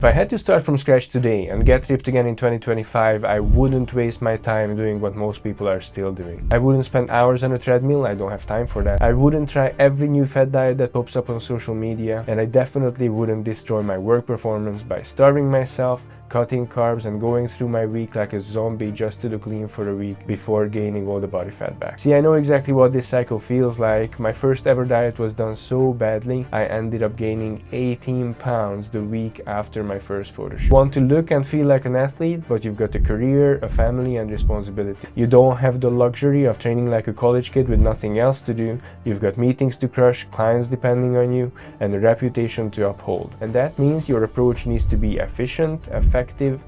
If I had to start from scratch today and get ripped again in 2025, I wouldn't waste my time doing what most people are still doing. I wouldn't spend hours on a treadmill, I don't have time for that. I wouldn't try every new fad diet that pops up on social media, and I definitely wouldn't destroy my work performance by starving myself, cutting carbs and going through my week like a zombie just to look lean for a week before gaining all the body fat back. See, I know exactly what this cycle feels like. My first ever diet was done so badly, I ended up gaining 18 pounds the week after my first photo shoot. You want to look and feel like an athlete, but you've got a career, a family and responsibility. You don't have the luxury of training like a college kid with nothing else to do. You've got meetings to crush, clients depending on you, and a reputation to uphold. And that means your approach needs to be efficient, effective,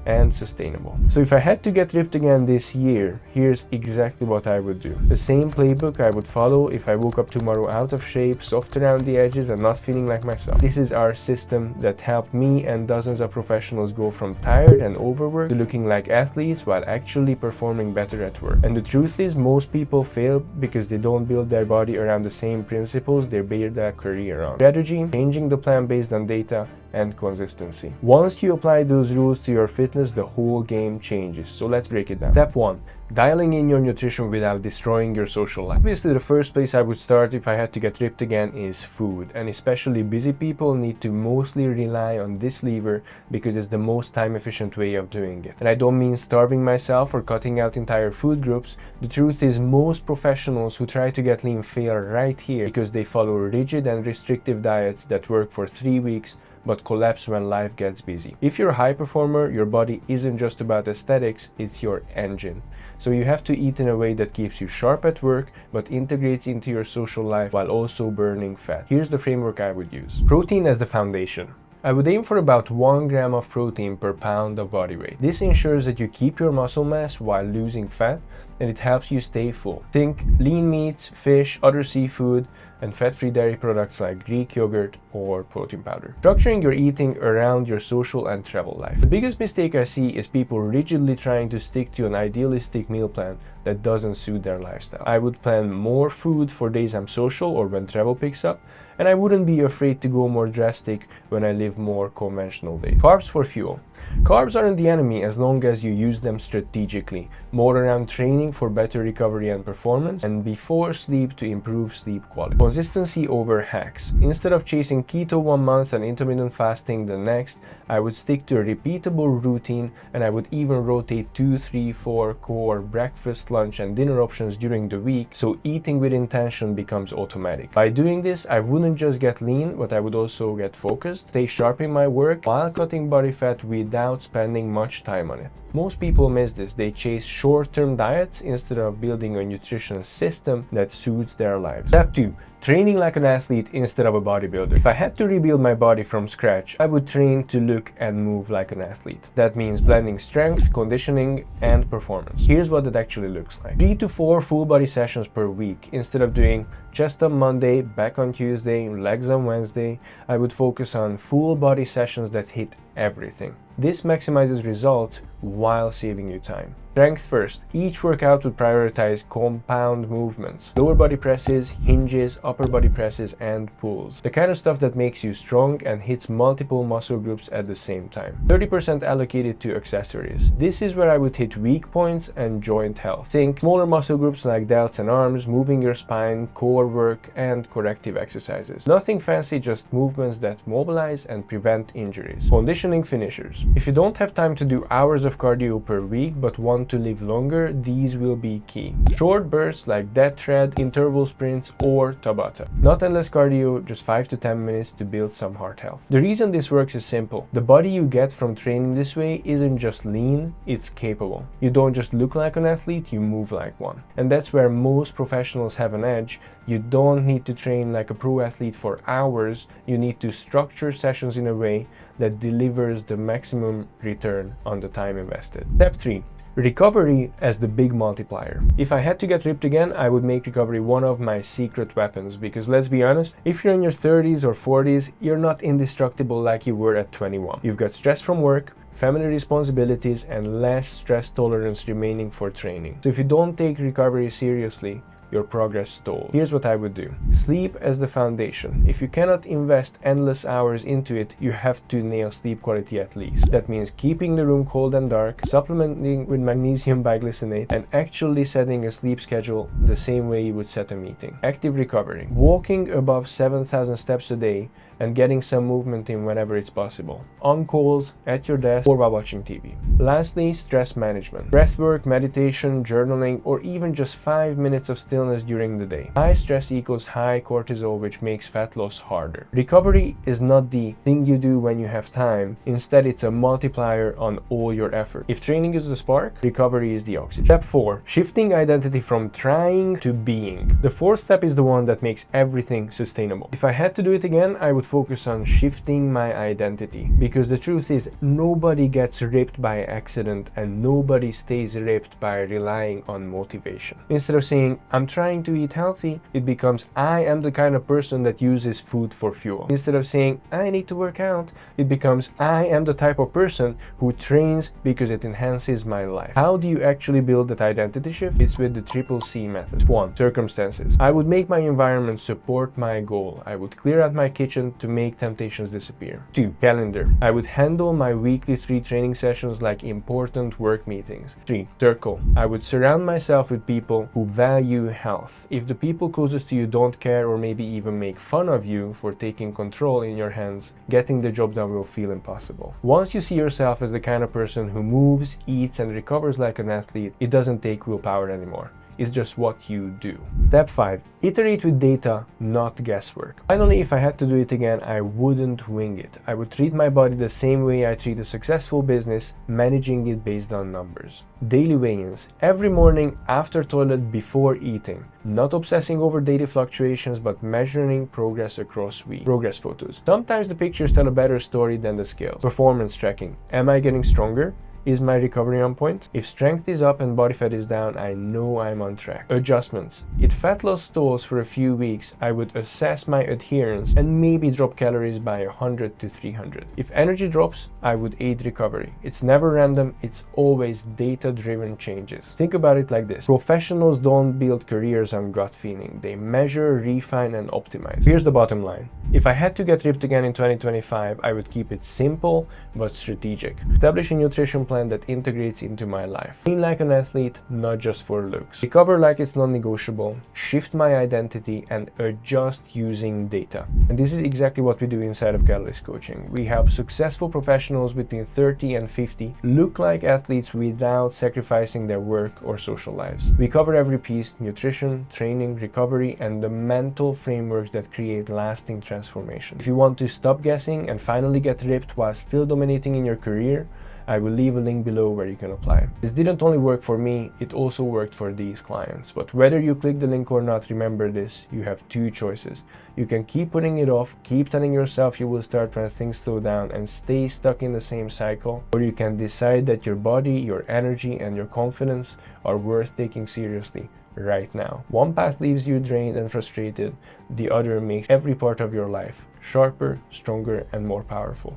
and sustainable. So if I had to get ripped again this year, here's exactly what I would do. The same playbook I would follow if I woke up tomorrow out of shape, soft around the edges and not feeling like myself. This is our system that helped me and dozens of professionals go from tired and overworked to looking like athletes while actually performing better at work. And the truth is, most people fail because they don't build their body around the same principles they build their career on. Strategy, changing the plan based on data, and consistency. Once you apply those rules to your fitness, the whole game changes. So let's break it down. Step 1. Dialing in your nutrition without destroying your social life. Obviously, the first place I would start if I had to get ripped again is food, and especially busy people need to mostly rely on this lever because it's the most time efficient way of doing it. And I don't mean starving myself or cutting out entire food groups. The truth is, most professionals who try to get lean fail right here because they follow rigid and restrictive diets that work for 3 weeks but collapse when life gets busy. If you're a high performer, your body isn't just about aesthetics, it's your engine. So you have to eat in a way that keeps you sharp at work but integrates into your social life while also burning fat. Here's the framework I would use. Protein as the foundation. I would aim for about 1 gram of protein per pound of body weight. This ensures that you keep your muscle mass while losing fat, and it helps you stay full. Think lean meats, fish, other seafood, and fat-free dairy products like Greek yogurt or protein powder. Structuring your eating around your social and travel life. The biggest mistake I see is people rigidly trying to stick to an idealistic meal plan that doesn't suit their lifestyle. I would plan more food for days I'm social or when travel picks up, and I wouldn't be afraid to go more drastic when I live more conventional days. Carbs for fuel. Carbs aren't the enemy as long as you use them strategically, more around training for better recovery and performance, and before sleep to improve sleep quality. Consistency over hacks. Instead of chasing keto 1 month and intermittent fasting the next, I would stick to a repeatable routine, and I would even rotate 2, 3, 4 core breakfast, lunch and dinner options during the week, so eating with intention becomes automatic. By doing this, I wouldn't just get lean, but I would also get focused, stay sharp in my work while cutting body fat without spending much time on it. Most people miss this. They chase short-term diets instead of building a nutrition system that suits their lives. Step 2. Training like an athlete instead of a bodybuilder. If I had to rebuild my body from scratch, I would train to look and move like an athlete. That means blending strength, conditioning, and performance. Here's what it actually looks like. 3 to 4 full body sessions per week. Instead of doing chest on Monday, back on Tuesday, legs on Wednesday, I would focus on full body sessions that hit everything. This maximizes results while saving you time. Strength first. Each workout would prioritize compound movements. Lower body presses, hinges, upper body presses, and pulls. The kind of stuff that makes you strong and hits multiple muscle groups at the same time. 30% allocated to accessories. This is where I would hit weak points and joint health. Think smaller muscle groups like delts and arms, moving your spine, core work, and corrective exercises. Nothing fancy, just movements that mobilize and prevent injuries. Conditioning finishers. If you don't have time to do hours of cardio per week but want to live longer, these will be key. Short bursts like dead tread, interval sprints, or Tabata. Not endless cardio, just 5 to 10 minutes to build some heart health. The reason this works is simple. The body you get from training this way isn't just lean, it's capable. You don't just look like an athlete, you move like one. And that's where most professionals have an edge. You don't need to train like a pro athlete for hours, you need to structure sessions in a way that delivers the maximum return on the time invested. Step 3. Recovery as the big multiplier. If I had to get ripped again, I would make recovery one of my secret weapons, because let's be honest, if you're in your 30s or 40s, you're not indestructible like you were at 21. You've got stress from work, family responsibilities, and less stress tolerance remaining for training. So if you don't take recovery seriously, your progress stalls. Here's what I would do. Sleep as the foundation. If you cannot invest endless hours into it, you have to nail sleep quality at least. That means keeping the room cold and dark, supplementing with magnesium biglycinate, and actually setting a sleep schedule the same way you would set a meeting. Active recovery. Walking above 7,000 steps a day and getting some movement in whenever it's possible. On calls, at your desk, or while watching TV. Lastly, stress management. Breathwork, meditation, journaling, or even just 5 minutes of stillness during the day. High stress equals high cortisol, which makes fat loss harder. Recovery is not the thing you do when you have time. Instead, it's a multiplier on all your effort. If training is the spark, recovery is the oxygen. Step 4. Shifting identity from trying to being. The fourth step is the one that makes everything sustainable. If I had to do it again, I would focus on shifting my identity, because the truth is nobody gets ripped by accident and nobody stays ripped by relying on motivation. Instead of saying I'm trying to eat healthy, it becomes I am the kind of person that uses food for fuel. Instead of saying I need to work out, it becomes I am the type of person who trains because it enhances my life. How do you actually build that identity shift? It's with the triple C method. 1. Circumstances. I would make my environment support my goal. I would clear out my kitchen to make temptations disappear. 2. Calendar. I would handle my weekly 3 training sessions like important work meetings. 3. Circle. I would surround myself with people who value health. If the people closest to you don't care or maybe even make fun of you for taking control in your hands, getting the job done will feel impossible. Once you see yourself as the kind of person who moves, eats, and recovers like an athlete, it doesn't take willpower anymore. It's just what you do. Step 5. Iterate with data, not guesswork. Finally, if I had to do it again, I wouldn't wing it. I would treat my body the same way I treat a successful business, managing it based on numbers. Daily weigh-ins. Every morning, after toilet, before eating. Not obsessing over daily fluctuations, but measuring progress across weeks. Progress photos. Sometimes the pictures tell a better story than the scales. Performance tracking. Am I getting stronger? Is my recovery on point? If strength is up and body fat is down, I know I'm on track. Adjustments. If fat loss stalls for a few weeks, I would assess my adherence and maybe drop calories by 100 to 300. If energy drops, I would aid recovery. It's never random, it's always data-driven changes. Think about it like this. Professionals don't build careers on gut feeling. They measure, refine, and optimize. Here's the bottom line. If I had to get ripped again in 2025, I would keep it simple but strategic. Establish a nutrition plan that integrates into my life. Train like an athlete, not just for looks. Recover like it's non-negotiable. Shift my identity and adjust using data. And this is exactly what we do inside of Catalyst Coaching. We help successful professionals between 30 and 50 look like athletes without sacrificing their work or social lives. We cover every piece: nutrition, training, recovery, and the mental frameworks that create lasting transformation. If you want to stop guessing and finally get ripped while still dominating in your career, I will leave a link below where you can apply. This didn't only work for me, it also worked for these clients. But whether you click the link or not, remember this: you have 2 choices. You can keep putting it off, keep telling yourself you will start when things slow down and stay stuck in the same cycle, or you can decide that your body, your energy, and your confidence are worth taking seriously right now. One path leaves you drained and frustrated, the other makes every part of your life sharper, stronger, and more powerful.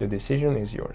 The decision is yours.